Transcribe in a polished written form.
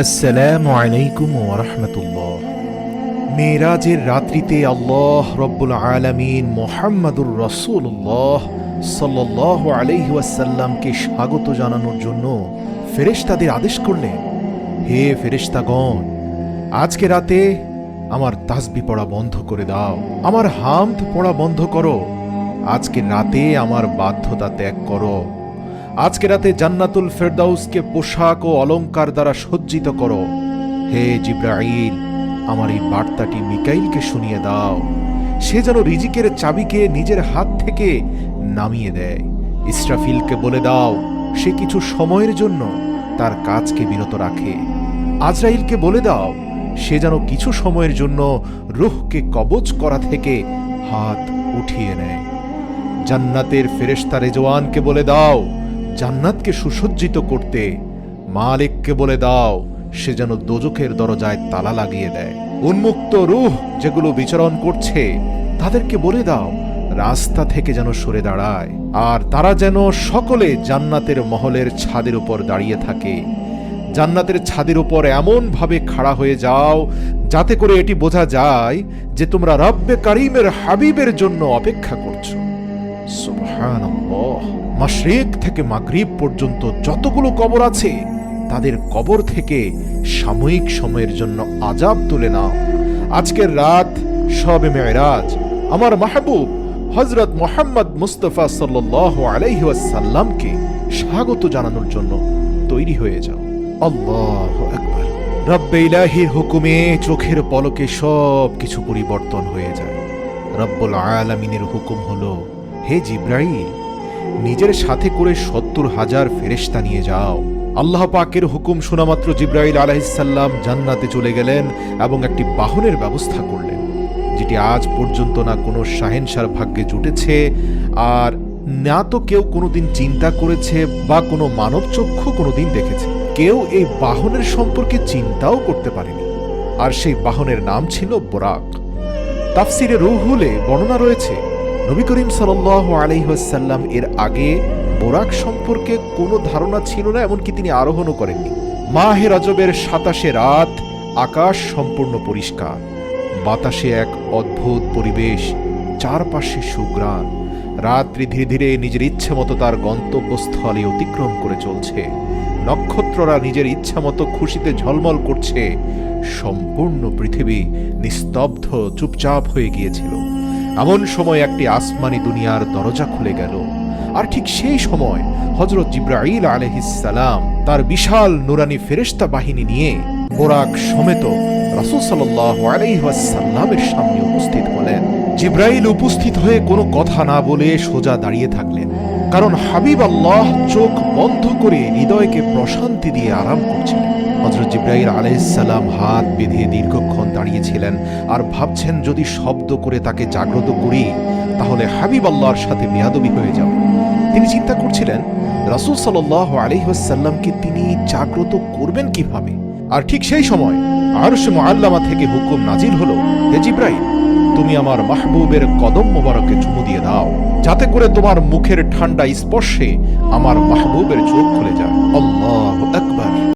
আসসালামু আলাইকুম ওয়া রাহমাতুল্লাহ। মেরাজের রাত্রিতে আল্লাহ রব্বুল আলামিন মুহাম্মাদুর রাসূলুল্লাহ সাল্লাল্লাহু আলাইহি ওয়াসাল্লামকে স্বাগত জানানোর জন্য ফেরেশতাদের আদেশ করলেন, হে ফেরেশতাগণ, আজকে রাতে আমার তাসবিহ পড়া বন্ধ করে দাও, আমার হামদ পড়া বন্ধ করো, আজকে রাতে আমার বাধ্যতা ত্যাগ করো, আজকে রাতে জান্নাতুল ফেরদাউসকে পোশাক ও অলংকার দ্বারা সজ্জিত করো। হে জিব্রাইল, আমার এই বার্তাটি মিকাইলকে শুনিয়ে দাও, সে যেন রিজিকের চাবিকে নিজের হাত থেকে নামিয়ে দেয়। ইসরাফিলকে বলে দাও, সে কিছু সময়ের জন্য তার কাজকে বিরত রাখে। আজরাইলকে বলে দাও, সে যেন কিছু সময়ের জন্য রূহকে কবজ করা থেকে হাত উঠিয়ে নেয়। জান্নাতের ফেরেশতা রেজওয়ানকে বলে দাও, জান্নাতকে সুসজ্জিত করতে। মালিককে বলে দাও, সে যেন দোজখের দরজায় তালা লাগিয়ে দেয়। উন্মুক্ত রূহ যেগুলো বিচরণ করছে তাদেরকে বলে দাও, রাস্তা থেকে যেন সরে দাঁড়ায়, আর তারা যেন সকলে জান্নাতের মহলের ছাদের উপর দাঁড়িয়ে থাকে। জান্নাতের ছাদের উপর এমন ভাবে খাড়া হয়ে যাও যাতে করে এটি বোঝা যায় যে তোমরা রব্বে কারীমের হাবিবের জন্য অপেক্ষা করছো। সুবহানাল্লাহ। মাশরিক থেকে মাগরিব পর্যন্ত যতগুলো কবর আছে তাদের কবর থেকে সাময়িক সময়ের জন্য আযাব তুলে নাও। আজকের রাত শবে মেরাজ আমার মাহবুব হযরত মুহাম্মদ মুস্তাফা সাল্লাল্লাহু আলাইহি ওয়াসাল্লামকে স্বাগত জানানোর জন্য তৈরি হয়ে যাও। আল্লাহু আকবার। রব্বে ইলাহির হুকুমে চোখের পলকে সব কিছু পরিবর্তন হয়ে যায়। রব্বুল আলামিনের হুকুম হলো, হে জিব্রাইল, নিজের সাথে করে ৭০,০০০ ফেরেশতা নিয়ে যাও। আল্লাহ পাকের হুকুম শোনা মাত্র জিব্রাইল আলাইহিস সালাম জান্নাতে চলে গেলেন এবং একটি বাহনের ব্যবস্থা করলেন, যেটি আজ পর্যন্ত না কোনো শাহেনশার ভাগ্যে জুটেছে, আর না তো কেউ কোনোদিন চিন্তা করেছে বা কোনো মানব চক্ষু কোনোদিন দেখেছে। কেউ এই বাহনের সম্পর্কে চিন্তাও করতে পারেনি। আর সেই বাহনের নাম ছিল বোরাক। তাফসিরে রুহুলে বর্ণনা রয়েছে, নবী করিম সাল্লাল্লাহু আলাইহি ওয়াসাল্লাম এর আগে বোরাক সম্পর্কে কোনো ধারণা ছিল না, এমনকি তিনি আরোহণও করেননি। মাহে রজবের ২৭ রাত, আকাশ সম্পূর্ণ পরিষ্কার, বাতাসে এক অদ্ভুত পরিবেশ, চারপাশে সুঘ্রাণ। রাত্রি ধীরে ধীরে নিজের ইচ্ছে মতো তার গন্তব্যস্থলে অতিক্রম করে চলছে। নক্ষত্ররা নিজের ইচ্ছা মতো খুশিতে ঝলমল করছে। সম্পূর্ণ পৃথিবী নিস্তব্ধ, চুপচাপ হয়ে গিয়েছিল। এমন সময় একটি আসমানি দুনিয়ার দরজা খুলে গেল, আর ঠিক সেই সময় হযরত জিব্রাইল আলাইহিস সালাম তার বিশাল নুরানি ফেরেশতা বাহিনী নিয়ে বোরাক সমেত রাসূল সাল্লাল্লাহু আলাইহি ওয়াসাল্লামের সামনে উপস্থিত হলেন। জিব্রাইল উপস্থিত হয়ে কোনো কথা না বলে সোজা দাঁড়িয়ে থাকলেন, কারণ হাবিব আল্লাহ চোখ বন্ধ করে হৃদয়কে প্রশান্তি দিয়ে আরাম করছিলেন। হযরত জিব্রাইল আলাইহিস সালাম হাত বেঁধে দীর্ঘক্ষণ দাঁড়িয়েছিলেন আর ভাবছেন, যদি শব্দ করে তাকে জাগ্রত করি তাহলে হাবিব আল্লাহর সাথে বেয়াদবি হয়ে যাবে। তিনি চিন্তা করছিলেন, রাসূল সাল্লাল্লাহু আলাইহি ওয়াসাল্লামকে তিনি জাগ্রত করবেন কিভাবে। আর ঠিক সেই সময় আরশ মুআল্লামা থেকে হুকুম নাজিল হলো, হে জিব্রাইল, তুমি আমার মাহবুবের কদম মোবারকে চুমু দিয়ে দাও, যাতে করে তোমার মুখের ঠান্ডা স্পর্শে আমার মাহবুবের চোখ খুলে যায়। আল্লাহু আকবার।